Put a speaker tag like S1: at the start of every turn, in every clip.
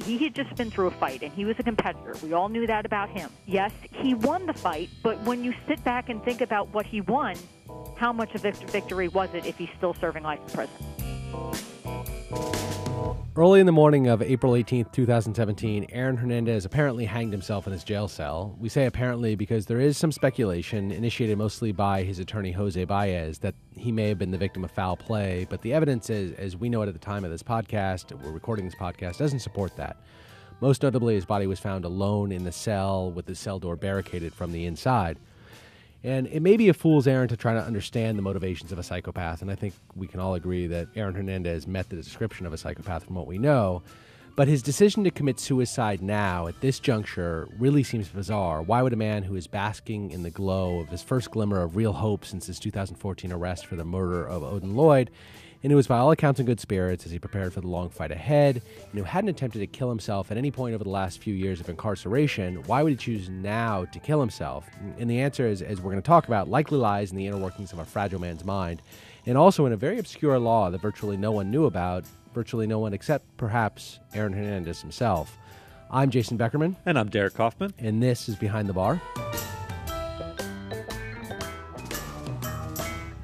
S1: He had just been through a fight, and he was a competitor. We all knew that about him. Yes, he won the fight, but when you sit back and think about what he won, how much of a victory was it if he's still serving life in prison?
S2: Early in the morning of April 18th, 2017, Aaron Hernandez apparently hanged himself in his jail cell. We say apparently because there is some speculation, initiated mostly by his attorney Jose Baez, that he may have been the victim of foul play, but the evidence is, as we know it at the time of this podcast, we're recording this podcast, doesn't support that. Most notably, his body was found alone in the cell with the cell door barricaded from the inside. And it may be a fool's errand to try to understand the motivations of a psychopath, and I think we can all agree that Aaron Hernandez met the description of a psychopath from what we know. But his decision to commit suicide now, at this juncture, really seems bizarre. Why would a man who is basking in the glow of his first glimmer of real hope since his 2014 arrest for the murder of Odin Lloyd, and who was by all accounts in good spirits as he prepared for the long fight ahead, and who hadn't attempted to kill himself at any point over the last few years of incarceration, why would he choose now to kill himself? And the answer is, as we're going to talk about, likely lies in the inner workings of a fragile man's mind, and also in a very obscure law that virtually no one knew about, virtually no one except perhaps Aaron Hernandez himself. I'm Jason Beckerman.
S3: And I'm Derek Kaufman.
S2: And this is Behind the Bar.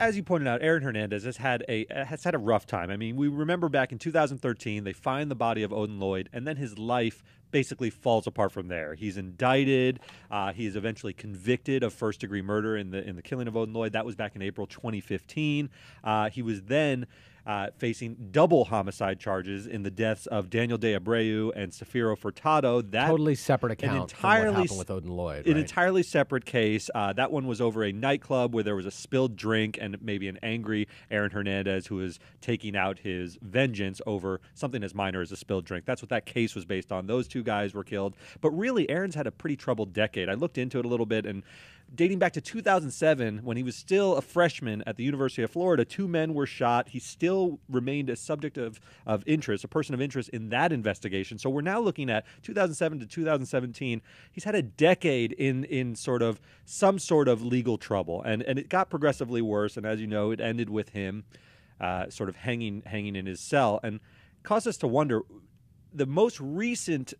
S3: As you pointed out, Aaron Hernandez has had a rough time. I mean, we remember back in 2013, they find the body of Odin Lloyd, and then his life basically falls apart from there. He's indicted. He is eventually convicted of first-degree murder in the killing of Odin Lloyd. That was back in April 2015. He was then facing double homicide charges in the deaths of Daniel De Abreu and Safiro Furtado. That
S2: totally separate account from what happened with Odin Lloyd.
S3: An
S2: right?
S3: entirely separate case. That one was over a nightclub where there was a spilled drink and maybe an angry Aaron Hernandez who was taking out his vengeance over something as minor as a spilled drink. That's what that case was based on. Those two guys were killed. But really, Aaron's had a pretty troubled decade. I looked into it a little bit, and dating back to 2007, when he was still a freshman at the University of Florida, 2 men were shot. He still remained a subject of interest, a person of interest in that investigation. So we're now looking at 2007 to 2017. He's had a decade in sort of some sort of legal trouble, and it got progressively worse. And as you know, it ended with him sort of hanging in his cell, and caused us to wonder. The most recent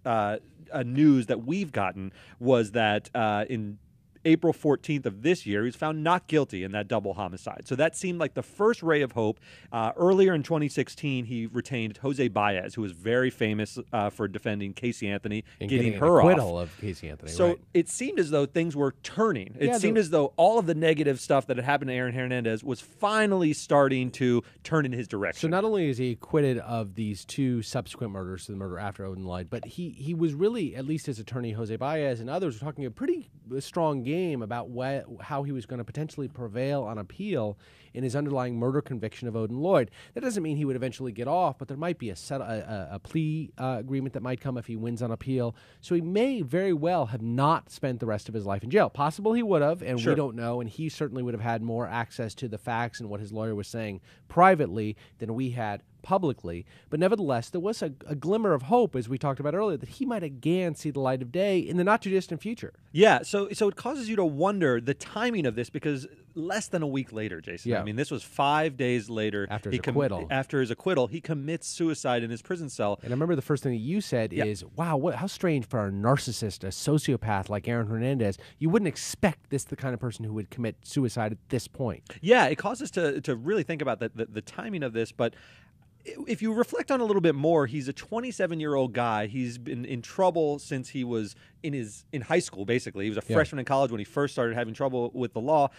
S3: news that we've gotten was that in April 14th of this year, he was found not guilty in that double homicide. So that seemed like the first ray of hope. Earlier in 2016, he retained Jose Baez, who was very famous for defending Casey Anthony,
S2: and
S3: getting
S2: an
S3: her
S2: acquittal
S3: off.
S2: of Casey Anthony.
S3: So
S2: right.
S3: it seemed as though things were turning. It seemed as though all of the negative stuff that had happened to Aaron Hernandez was finally starting to turn in his direction.
S2: So not only is he acquitted of these 2 subsequent murders to the murder after Odin Lloyd, but he was really, at least his attorney Jose Baez and others, were talking a pretty strong game about how he was going to potentially prevail on appeal in his underlying murder conviction of Odin Lloyd. That doesn't mean he would eventually get off, but there might be a plea agreement that might come if he wins on appeal. So he may very well have not spent the rest of his life in jail. Possible he would have, and
S3: Sure.
S2: we don't know, and he certainly would have had more access to the facts and what his lawyer was saying privately than we had publicly. But nevertheless, there was a glimmer of hope, as we talked about earlier, that he might again see the light of day in the not-too-distant future.
S3: Yeah, so it causes you to wonder the timing of this, because less than a week later, Jason,
S2: Yeah.
S3: I mean, this was 5 days later.
S2: After his acquittal.
S3: After his acquittal, he commits suicide in his prison cell.
S2: And I remember the first thing that you said is, wow, how strange for a narcissist, a sociopath like Aaron Hernandez. You wouldn't expect this the kind of person who would commit suicide at this point.
S3: Yeah, it causes us to really think about the timing of this, but if you reflect on it a little bit more, he's a 27-year-old guy. He's been in trouble since he was in high school, basically. He was a freshman in college when he first started having trouble with the law.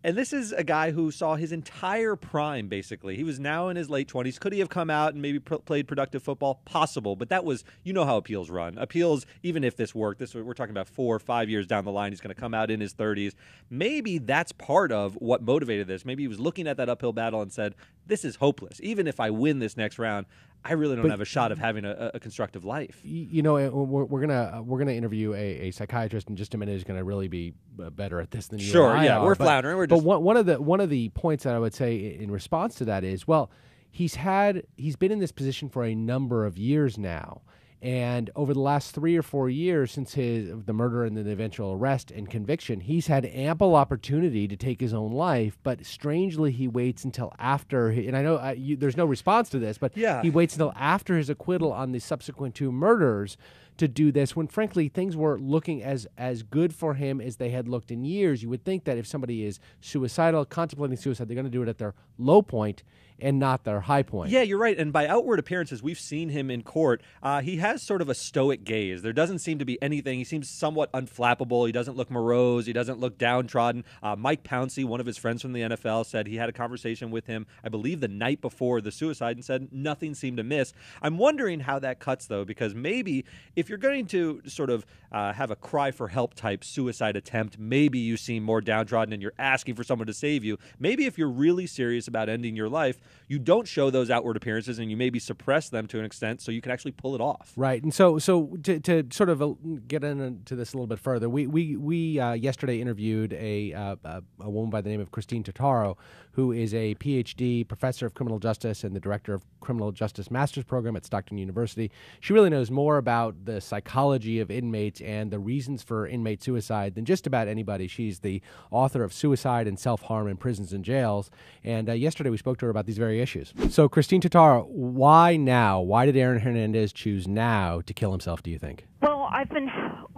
S3: And this is a guy who saw his entire prime, basically. He was now in his late 20s. Could he have come out and maybe played productive football? Possible. But that was, you know how appeals run. Appeals, even if this worked, we're talking about 4 or 5 years down the line, he's going to come out in his 30s. Maybe that's part of what motivated this. Maybe he was looking at that uphill battle and said, this is hopeless. Even if I win this next round, I really don't have a shot of having a constructive life.
S2: You know, we're gonna interview a psychiatrist in just a minute who's gonna really be better at this than you.
S3: Sure,
S2: and I
S3: yeah,
S2: are.
S3: we're floundering. We're just...
S2: But one of the points that I would say in response to that is, well, he's been in this position for a number of years now. And over the last 3 or 4 years since the murder and then the eventual arrest and conviction, he's had ample opportunity to take his own life. But strangely, he waits until after. And I know there's no response to this, but he waits until after his acquittal on the subsequent 2 murders to do this, when frankly things were looking as good for him as they had looked in years. You would think that if somebody is suicidal, contemplating suicide, they're going to do it at their low point and not their high point.
S3: Yeah, you're right. And by outward appearances, we've seen him in court. He has sort of a stoic gaze. There doesn't seem to be anything. He seems somewhat unflappable. He doesn't look morose. He doesn't look downtrodden. Mike Pouncey, one of his friends from the NFL, said he had a conversation with him, I believe, the night before the suicide, and said nothing seemed amiss. I'm wondering how that cuts, though, because maybe if you're going to sort of have a cry for help type suicide attempt, maybe you seem more downtrodden and you're asking for someone to save you. Maybe if you're really serious about ending your life, you don't show those outward appearances and you maybe suppress them to an extent so you can actually pull it off.
S2: Right. And so to sort of get into this a little bit further, we yesterday interviewed a woman by the name of Christine Totaro, who is a PhD professor of criminal justice and the director of criminal justice master's program at Stockton University. She really knows more about the psychology of inmates and the reasons for inmate suicide than just about anybody. She's the author of Suicide and Self-Harm in Prisons and Jails. And yesterday we spoke to her about these very issues. So Christine Totaro, why now? Why did Aaron Hernandez choose now to kill himself, do you think?
S1: Well, I've been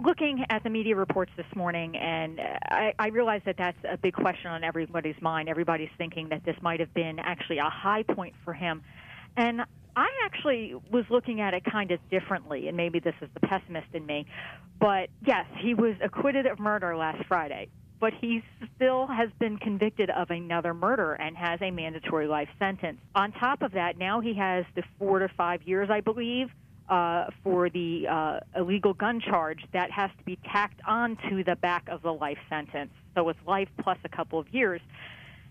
S1: looking at the media reports this morning, and I realize that that's a big question on everybody's mind. Everybody's thinking that this might have been actually a high point for him. And I actually was looking at it kind of differently, and maybe this is the pessimist in me. But, yes, he was acquitted of murder last Friday, but he still has been convicted of another murder and has a mandatory life sentence. On top of that, now he has the 4 to 5 years, I believe, for the illegal gun charge that has to be tacked on to the back of the life sentence. So it's life plus a couple of years.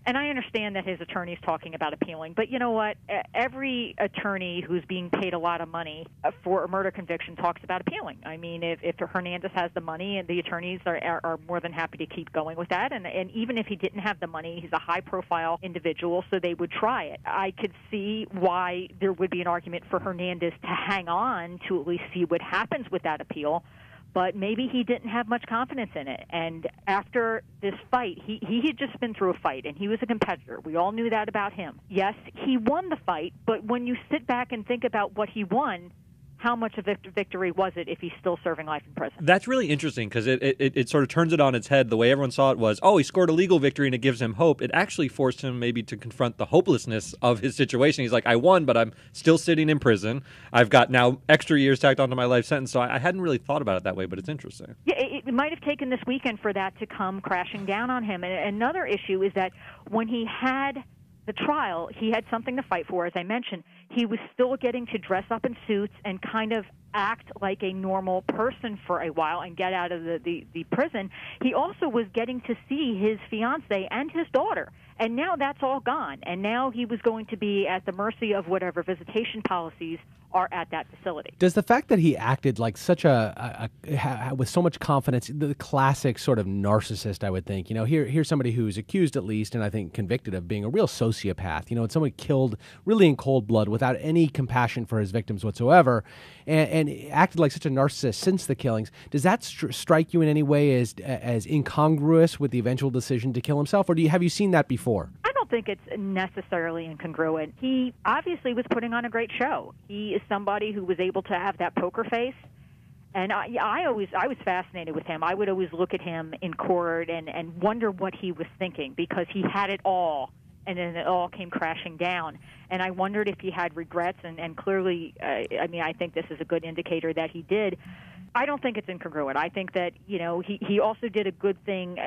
S1: And I understand that his attorney's talking about appealing, but you know what? Every attorney who's being paid a lot of money for a murder conviction talks about appealing. I mean, if Hernandez has the money, and the attorneys are more than happy to keep going with that, and even if he didn't have the money, he's a high-profile individual, so they would try it. I could see why there would be an argument for Hernandez to hang on to at least see what happens with that appeal. But maybe he didn't have much confidence in it. And after this fight, he had just been through a fight, and he was a competitor. We all knew that about him. Yes, he won the fight, but when you sit back and think about what he won, how much of a victory was it if he's still serving life in prison?
S3: That's really interesting because it sort of turns it on its head. The way everyone saw it was, oh, he scored a legal victory and it gives him hope. It actually forced him maybe to confront the hopelessness of his situation. He's like, I won, but I'm still sitting in prison. I've got now extra years tacked onto my life sentence. So I hadn't really thought about it that way, but it's interesting.
S1: Yeah, it might have taken this weekend for that to come crashing down on him. And another issue is that when he had the trial, he had something to fight for, as I mentioned. He was still getting to dress up in suits and kind of act like a normal person for a while and get out of the prison. He also was getting to see his fiancée and his daughter. And now that's all gone. And now he was going to be at the mercy of whatever visitation policies are at that facility.
S2: Does the fact that he acted like such with so much confidence, the classic sort of narcissist, I would think, here's somebody who's accused at least, and I think convicted of being a real sociopath, and someone killed really in cold blood without any compassion for his victims whatsoever, and acted like such a narcissist since the killings. Does that strike you in any way as incongruous with the eventual decision to kill himself, or have you seen that before?
S1: I don't think it's necessarily incongruent. He obviously was putting on a great show. He is somebody who was able to have that poker face, and I was fascinated with him. I would always look at him in court and wonder what he was thinking, because he had it all, and then it all came crashing down. And I wondered if he had regrets, and clearly, I think this is a good indicator that he did. I don't think it's incongruent. I think that, he also did a good thing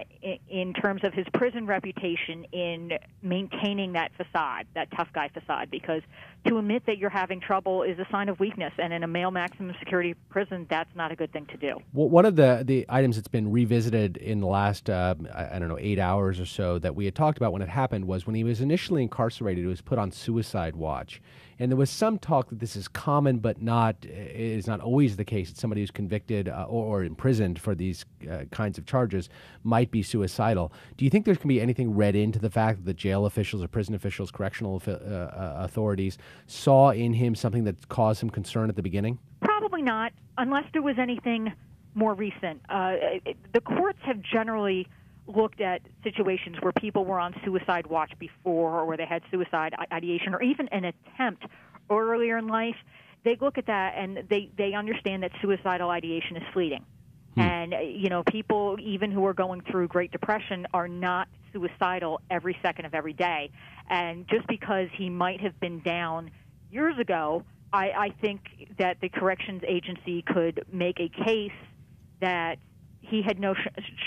S1: in terms of his prison reputation in maintaining that facade, that tough guy facade, because to admit that you're having trouble is a sign of weakness, and in a male maximum security prison, that's not a good thing to do.
S2: Well, one of the items that's been revisited in the last, 8 hours or so that we had talked about when it happened was when he was initially incarcerated, he was put on suicide watch. And there was some talk that this is common, but it is not always the case. That somebody who's convicted or imprisoned for these kinds of charges might be suicidal. Do you think there can be anything read into the fact that the jail officials or prison officials, correctional authorities, saw in him something that caused him concern at the beginning?
S1: Probably Probably not, unless there was anything more recent. The courts have generally looked at situations where people were on suicide watch before, or where they had suicide ideation, or even an attempt earlier in life. They look at that and they understand that suicidal ideation is fleeting. And, people even who are going through Great Depression are not suicidal every second of every day. And just because he might have been down years ago, I think that the corrections agency could make a case that he had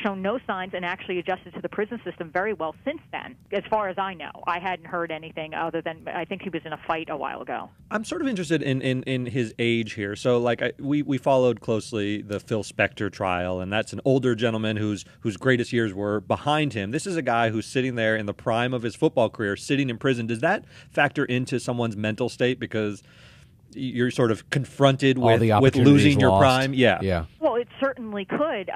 S1: shown no signs and actually adjusted to the prison system very well since then. As far as I know, I hadn't heard anything other than I think he was in a fight a while ago.
S3: I'm sort of interested in his age here. So, we followed closely the Phil Spector trial, and that's an older gentleman whose greatest years were behind him. This is a guy who's sitting there in the prime of his football career, sitting in prison. Does that factor into someone's mental state because you're sort of confronted with losing your prime?
S2: Yeah.
S1: Well, it certainly could.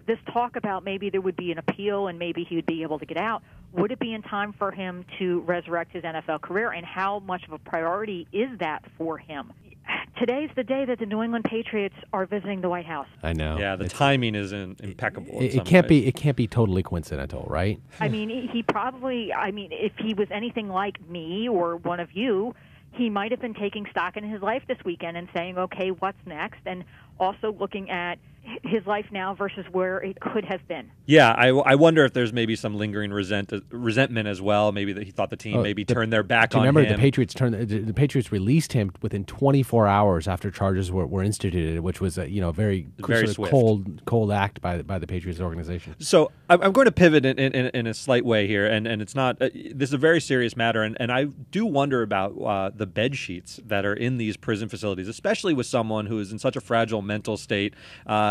S1: This talk about maybe there would be an appeal and maybe he would be able to get out. Would it be in time for him to resurrect his NFL career, and how much of a priority is that for him? Today's the day that the New England Patriots are visiting the White House.
S2: I know.
S3: Yeah, the timing is impeccable.
S2: It can't be totally coincidental, right?
S1: I mean, he probably. I mean, if he was anything like me or one of you, he might have been taking stock in his life this weekend and saying, okay, what's next? And also looking at his life now versus where it could have been.
S3: Yeah, I wonder if there's maybe some lingering resentment as well. Maybe that he thought the team turned their back on him.
S2: Remember, the Patriots released him within 24 hours after charges were instituted, which was a very sort of cold act by the Patriots organization.
S3: So I'm going to pivot in a slight way here, and it's not. This is a very serious matter, and I do wonder about the bed sheets that are in these prison facilities, especially with someone who is in such a fragile mental state.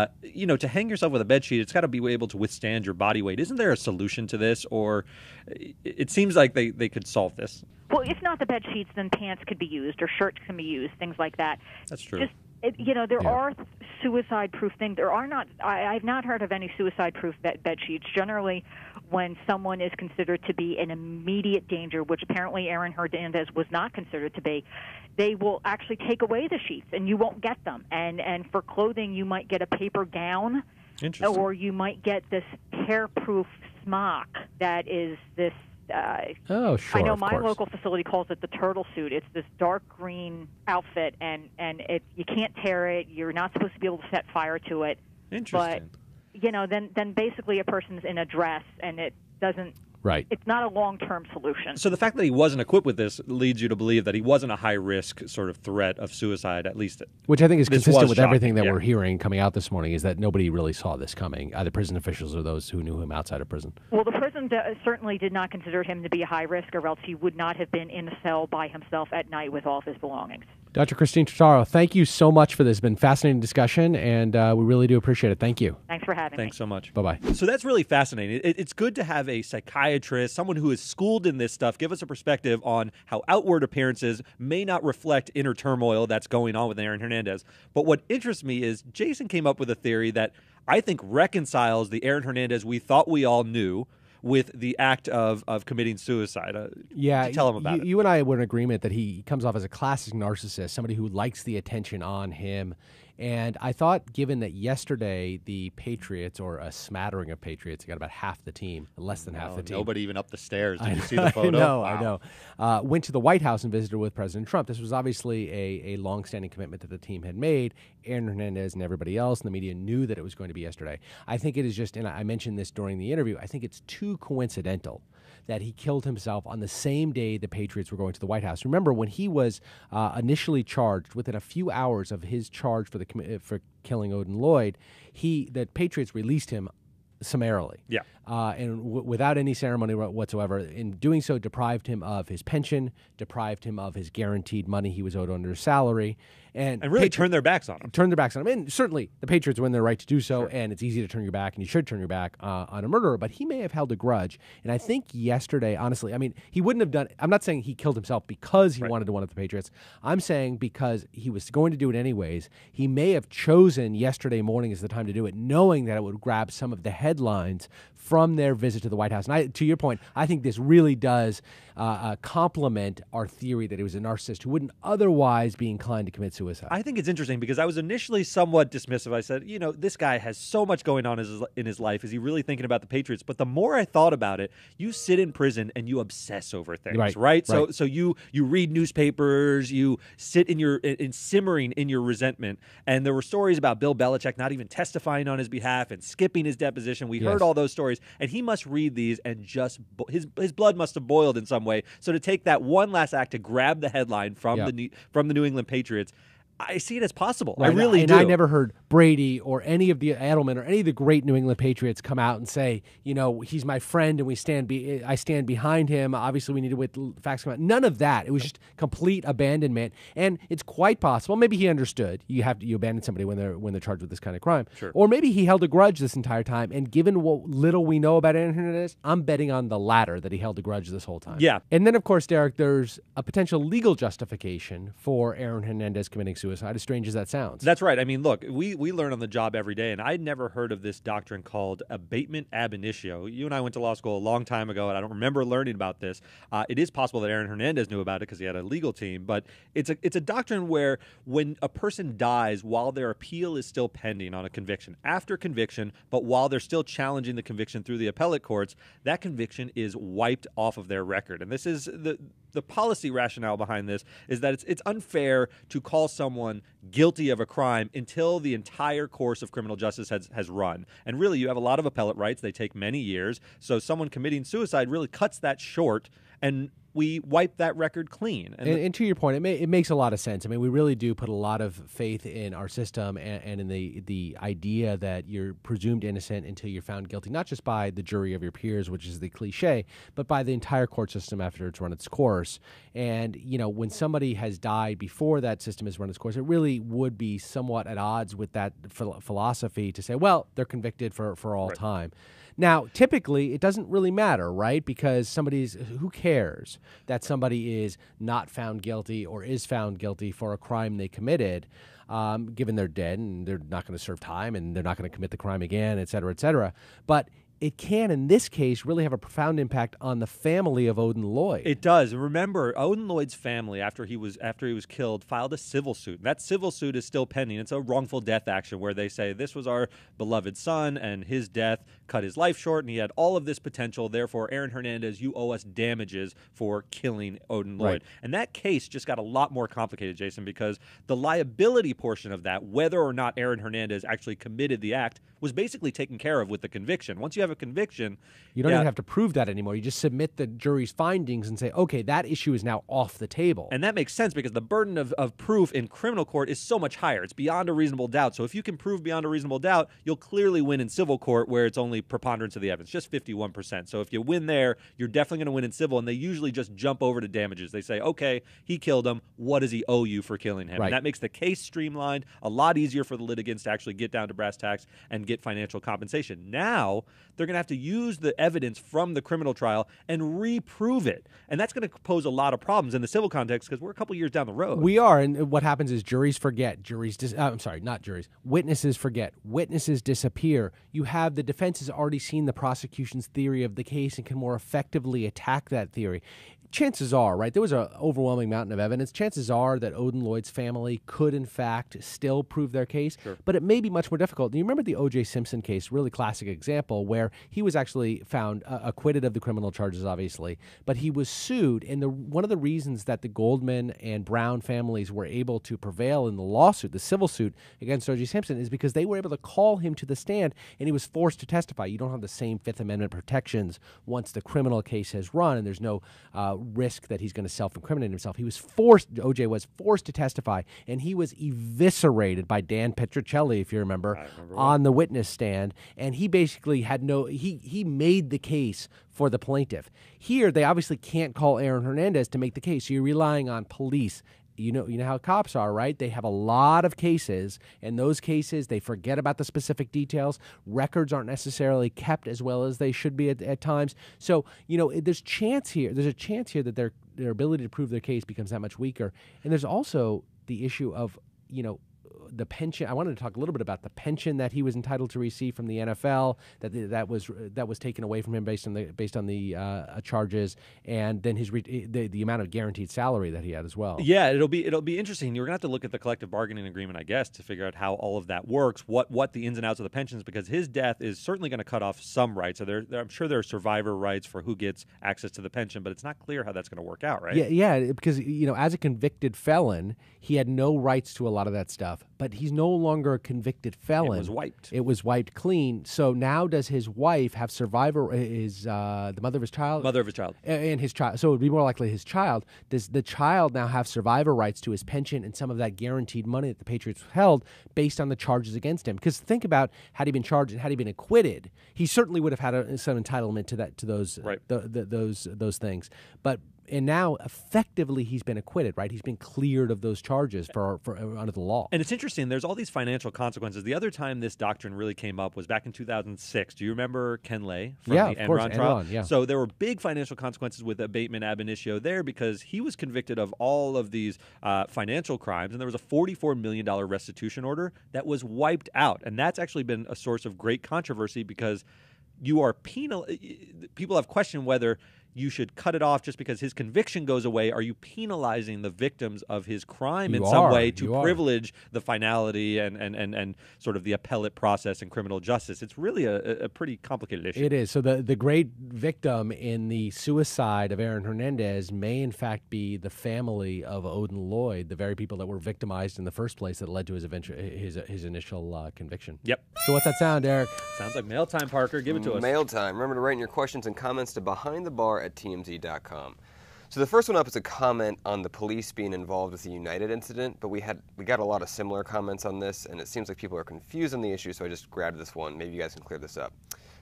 S3: To hang yourself with a bed sheet, it's got to be able to withstand your body weight. Isn't there a solution to this, or it seems like they could solve this?
S1: Well, if not the bed sheets, then pants could be used or shirts can be used, things like that.
S3: That's true.
S1: There are suicide-proof things. I've not heard of any suicide-proof bed sheets. Generally, when someone is considered to be in immediate danger, which apparently Aaron Hernandez was not considered to be, they will actually take away the sheets, and you won't get them. And for clothing, you might get a paper gown, or you might get this hair-proof smock that is this.
S2: Sure.
S1: I know my local facility calls it the turtle suit. It's this dark green outfit, and you can't tear it. You're not supposed to be able to set fire to it.
S3: Interesting.
S1: But then basically a person's in a dress, and it doesn't.
S2: Right.
S1: It's not a long-term solution.
S3: So the fact that he wasn't equipped with this leads you to believe that he wasn't a high-risk sort of threat of suicide, at least.
S2: Which I think is consistent with everything that we're hearing coming out this morning, is that nobody really saw this coming, either prison officials or those who knew him outside of prison.
S1: Well, the prison certainly did not consider him to be a high risk, or else he would not have been in a cell by himself at night with all of his belongings.
S2: Dr. Christine Trataro, thank you so much for this. It's been a fascinating discussion, and we really do appreciate it. Thank you.
S1: Thanks for having me.
S3: Thanks so much.
S2: Bye-bye.
S3: So that's really fascinating. It's good to have a psychiatrist, someone who is schooled in this stuff, give us a perspective on how outward appearances may not reflect inner turmoil that's going on with Aaron Hernandez. But what interests me is Jason came up with a theory that I think reconciles the Aaron Hernandez we thought we all knew with the act of committing suicide. Tell him about it.
S2: You and I were in agreement that he comes off as a classic narcissist, somebody who likes the attention on him. And I thought, given that yesterday the Patriots, or a smattering of Patriots, got about half the team, less than half the team.
S3: Nobody even up the stairs. Did you see the photo?
S2: I know. Went to the White House and visited with President Trump. This was obviously a long-standing commitment that the team had made. Aaron Hernandez and everybody else in the media knew that it was going to be yesterday. I think it is just, and I mentioned this during the interview, I think it's too coincidental that he killed himself on the same day the Patriots were going to the White House. Remember, when he was initially charged, within a few hours of his charge for killing Odin Lloyd, the Patriots released him summarily.
S3: Yeah.
S2: And without any ceremony whatsoever. In doing so, deprived him of his pension, deprived him of his guaranteed money he was owed under his salary. And
S3: really turned their backs on him.
S2: Turned their backs on him. And certainly the Patriots were in their right to do so, sure. And it's easy to turn your back, and you should turn your back on a murderer, but he may have held a grudge. And I think yesterday, honestly, I mean, he wouldn't have done, I'm not saying he killed himself because he wanted to one up the Patriots. I'm saying because he was going to do it anyways. He may have chosen yesterday morning as the time to do it, knowing that it would grab some of the headlines from their visit to the White House. And to your point, I think this really does complement our theory that he was a narcissist who wouldn't otherwise be inclined to commit suicide.
S3: I think it's interesting because I was initially somewhat dismissive. I said, this guy has so much going on in his life. Is he really thinking about the Patriots? But the more I thought about it, you sit in prison and you obsess over things, right? So you read newspapers, you sit in simmering in your resentment. And there were stories about Bill Belichick not even testifying on his behalf and skipping his deposition. We heard all those stories, and he must read these and just his blood must have boiled in some way. So to take that one last act to grab the headline from the New England Patriots, I see it as possible.
S2: Right.
S3: I really do.
S2: And I never heard Brady or any of the Edelman or any of the great New England Patriots come out and say, he's my friend and I stand behind him. Obviously, we need to wait the facts come out. None of that. It was just complete abandonment. And it's quite possible. Maybe he understood you abandon somebody when they're charged with this kind of crime.
S3: Sure.
S2: Or maybe he held a grudge this entire time. And given what little we know about Aaron Hernandez, I'm betting on the latter, that he held a grudge this whole time.
S3: Yeah.
S2: And then, of course, Derek, there's a potential legal justification for Aaron Hernandez committing suicide, as strange as that sounds.
S3: That's right. I mean, look, we learn on the job every day, and I'd never heard of this doctrine called abatement ab initio. You and I went to law school a long time ago, and I don't remember learning about this. It is possible that Aaron Hernandez knew about it because he had a legal team, but it's a doctrine where when a person dies while their appeal is still pending on a conviction, after conviction, but while they're still challenging the conviction through the appellate courts, that conviction is wiped off of their record. And this is the policy rationale behind this is that it's unfair to call someone guilty of a crime until the entire course of criminal justice has run. And really, you have a lot of appellate rights. They take many years. So someone committing suicide really cuts that short, and we wipe that record clean.
S2: And to your point, it makes a lot of sense. I mean, we really do put a lot of faith in our system and in the idea that you're presumed innocent until you're found guilty, not just by the jury of your peers, which is the cliche, but by the entire court system after it's run its course. And, when somebody has died before that system has run its course, it really would be somewhat at odds with that philosophy to say, well, they're convicted for all time. Now, typically, it doesn't really matter, right? Because who cares that somebody is not found guilty or is found guilty for a crime they committed, given they're dead and they're not going to serve time and they're not going to commit the crime again, et cetera, et cetera. But it can, in this case, really have a profound impact on the family of Odin Lloyd.
S3: It does. Remember, Odin Lloyd's family, after he was killed, filed a civil suit. That civil suit is still pending. It's a wrongful death action where they say this was our beloved son, and his death cut his life short, and he had all of this potential. Therefore, Aaron Hernandez, you owe us damages for killing Odin Lloyd. Right. And that case just got a lot more complicated, Jason, because the liability portion of that, whether or not Aaron Hernandez actually committed the act, was basically taken care of with the conviction. Once you have a conviction,
S2: you don't even have to prove that anymore. You just submit the jury's findings and say, okay, that issue is now off the table.
S3: And that makes sense because the burden of proof in criminal court is so much higher. It's beyond a reasonable doubt. So if you can prove beyond a reasonable doubt, you'll clearly win in civil court where it's only preponderance of the evidence, just 51%. So if you win there, you're definitely going to win in civil, and they usually just jump over to damages. They say, okay, he killed him. What does he owe you for killing him?
S2: Right.
S3: And that makes the case streamlined, a lot easier for the litigants to actually get down to brass tacks and get financial compensation. Now, they're going to have to use the evidence from the criminal trial and reprove it. And that's going to pose a lot of problems in the civil context because we're a couple years down the road.
S2: We are, and what happens is juries forget. Witnesses forget. Witnesses disappear. You have the defense has already seen the prosecution's theory of the case and can more effectively attack that theory. Chances are, right, there was an overwhelming mountain of evidence. Chances are that Odin Lloyd's family could, in fact, still prove their case,
S3: sure,
S2: but it may be much more difficult. You remember the O.J. Simpson case, really classic example, where he was actually found acquitted of the criminal charges, obviously, but he was sued, and one of the reasons that the Goldman and Brown families were able to prevail in the lawsuit, the civil suit against O.J. Simpson, is because they were able to call him to the stand, and he was forced to testify. You don't have the same Fifth Amendment protections once the criminal case has run, and there's no risk that he's going to self-incriminate himself. OJ was forced to testify, and he was eviscerated by Dan Petrocelli, if you remember on the witness stand, and he basically had he made the case for the plaintiff. Here, they obviously can't call Aaron Hernandez to make the case, so you're relying on police. You know how cops are, right? They have a lot of cases, and those cases, they forget about the specific details. Records aren't necessarily kept as well as they should be at times. So, there's a chance here that their ability to prove their case becomes that much weaker. And there's also the issue of, the pension. I wanted to talk a little bit about the pension that he was entitled to receive from the NFL that was taken away from him based on the charges, and then the amount of guaranteed salary that he had as well.
S3: Yeah, it'll be interesting. You're gonna have to look at the collective bargaining agreement, I guess, to figure out how all of that works. What the ins and outs of the pensions, because his death is certainly going to cut off some rights. So I'm sure there are survivor rights for who gets access to the pension, but it's not clear how that's going to work out, right?
S2: Yeah, because as a convicted felon, he had no rights to a lot of that stuff. But he's no longer a convicted felon. It was wiped clean. So now does his wife have survivor? The mother of his child?
S3: Mother of his child.
S2: And his child. So it would be more likely his child. Does the child now have survivor rights to his pension and some of that guaranteed money that the Patriots held based on the charges against him? Because think about, had he been charged and had he been acquitted, he certainly would have had some entitlement to those
S3: right.
S2: those things. And now, effectively, he's been acquitted, right? He's been cleared of those charges for under the law.
S3: And it's interesting. There's all these financial consequences. The other time this doctrine really came up was back in 2006. Do you remember Ken Lay from the Enron trial?
S2: Enron, yeah.
S3: So there were big financial consequences with abatement ab initio there because he was convicted of all of these financial crimes, and there was a $44 million restitution order that was wiped out. And that's actually been a source of great controversy because you are people have questioned whether you should cut it off just because his conviction goes away. Are you penalizing the victims of his crime some way to privilege the finality and sort of the appellate process in criminal justice? It's really a pretty complicated issue.
S2: It is. So the great victim in the suicide of Aaron Hernandez may in fact be the family of Odin Lloyd, the very people that were victimized in the first place that led to his initial conviction.
S3: Yep.
S2: So what's that sound, Eric?
S3: Sounds like mail time, Parker. Give it to us.
S4: Mail time. Remember to write in your questions and comments to behindthebar@tmz.com. So the first one up is a comment on the police being involved with the United incident, but we got a lot of similar comments on this, and it seems like people are confused on the issue, so I just grabbed this one. Maybe you guys can clear this up.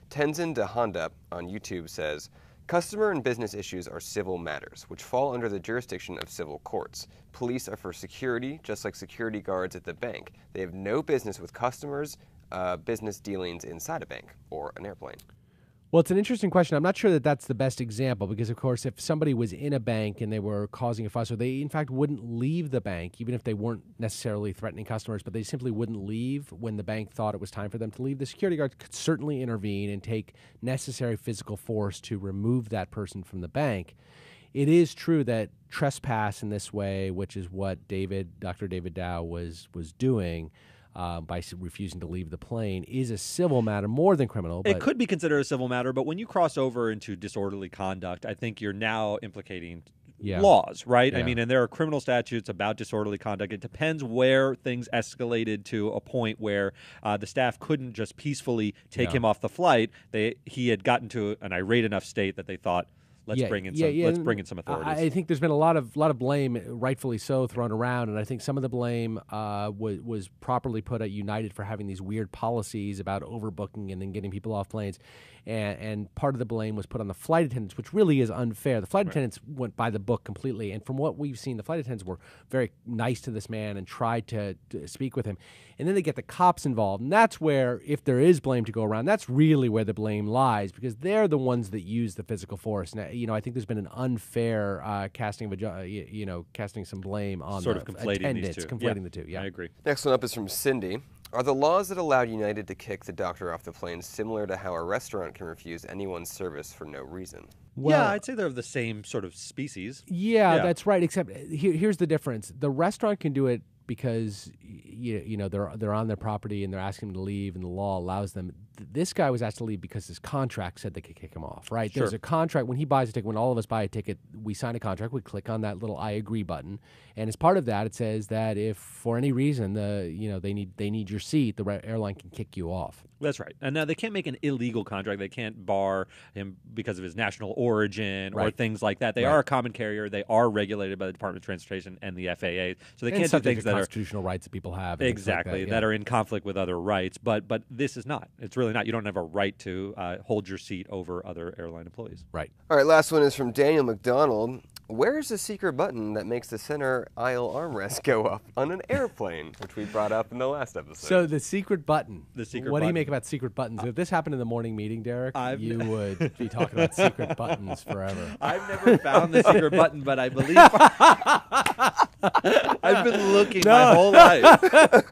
S4: Tenzin de Honda on YouTube says, customer and business issues are civil matters, which fall under the jurisdiction of civil courts. Police are for security, just like security guards at the bank. They have no business with customers' business dealings inside a bank or an airplane.
S2: Well, it's an interesting question. I'm not sure that that's the best example because, of course, if somebody was in a bank and they were causing a fuss, or they, in fact, wouldn't leave the bank, even if they weren't necessarily threatening customers, but they simply wouldn't leave when the bank thought it was time for them to leave, the security guards could certainly intervene and take necessary physical force to remove that person from the bank. It is true that trespass in this way, which is what Dr. David Dow was doing, by refusing to leave the plane, is a civil matter more than criminal.
S3: It could be considered a civil matter, but when you cross over into disorderly conduct, I think you're now implicating laws, right?
S2: Yeah.
S3: I mean, and there are criminal statutes about disorderly conduct. It depends where things escalated to a point where the staff couldn't just peacefully take him off the flight. He had gotten to an irate enough state that they thought, Let's bring in some authorities.
S2: I think there's been a lot of blame, rightfully so, thrown around, and I think some of the blame was properly put at United for having these weird policies about overbooking and then getting people off planes, and part of the blame was put on the flight attendants, which really is unfair. The flight attendants went by the book completely, and from what we've seen, the flight attendants were very nice to this man and tried to speak with him, and then they get the cops involved, and that's where, if there is blame to go around, that's really where the blame lies, because they're the ones that use the physical force. Now, I think there's been an unfair casting some blame on
S3: sort of conflating
S2: attendants,
S3: these two.
S2: conflating the two. Yeah,
S3: I agree.
S4: Next one up is from Cindy. Are the laws that allowed United to kick the doctor off the plane similar to how a restaurant can refuse anyone's service for no reason?
S2: Well,
S3: yeah, I'd say they're of the same sort of species.
S2: Yeah, that's right. Except here's the difference: the restaurant can do it because they're on their property and they're asking them to leave, and the law allows them. This guy was asked to leave because his contract said they could kick him off. Right?
S3: Sure.
S2: There's a contract when he buys a ticket. When all of us buy a ticket, we sign a contract. We click on that little "I agree" button, and as part of that, it says that if for any reason they need your seat, the airline can kick you off.
S3: That's right. And now they can't make an illegal contract. They can't bar him because of his national origin or things like that. They are a common carrier. They are regulated by the Department of Transportation and the FAA. So they can't do things that are
S2: constitutional rights that people have.
S3: Exactly. That are in conflict with other rights. But this is not. It's really not. You don't have a right to hold your seat over other airline employees.
S2: Right.
S4: All right, last one is from Daniel McDonald. Where's the secret button that makes the center aisle armrest go up on an airplane, which we brought up in the last episode?
S2: So the secret button. What do you make about secret buttons? If this happened in the morning meeting, Derek, you would be talking about secret buttons forever.
S3: I've never found the secret button, but I believe I've been looking my whole life.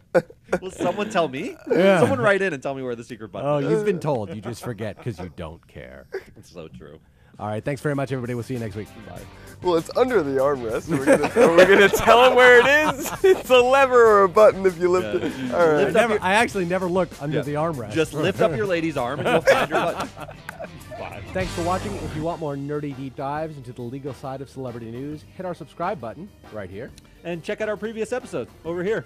S3: Will someone tell me?
S2: Yeah.
S3: Someone write in and tell me where the secret button
S2: Oh,
S3: is.
S2: you've been told. You just forget because you don't care.
S3: It's so true.
S2: All right. Thanks very much, everybody. We'll see you next week. Bye.
S4: Well, it's under the armrest. Are we gonna tell him where it is? It's a lever or a button if you lift it. All right.
S2: I actually never looked under the armrest.
S3: Just lift up your lady's arm and you'll find your button. Bye.
S2: Thanks for watching. If you want more nerdy deep dives into the legal side of celebrity news, hit our subscribe button right here.
S3: And check out our previous episodes over here.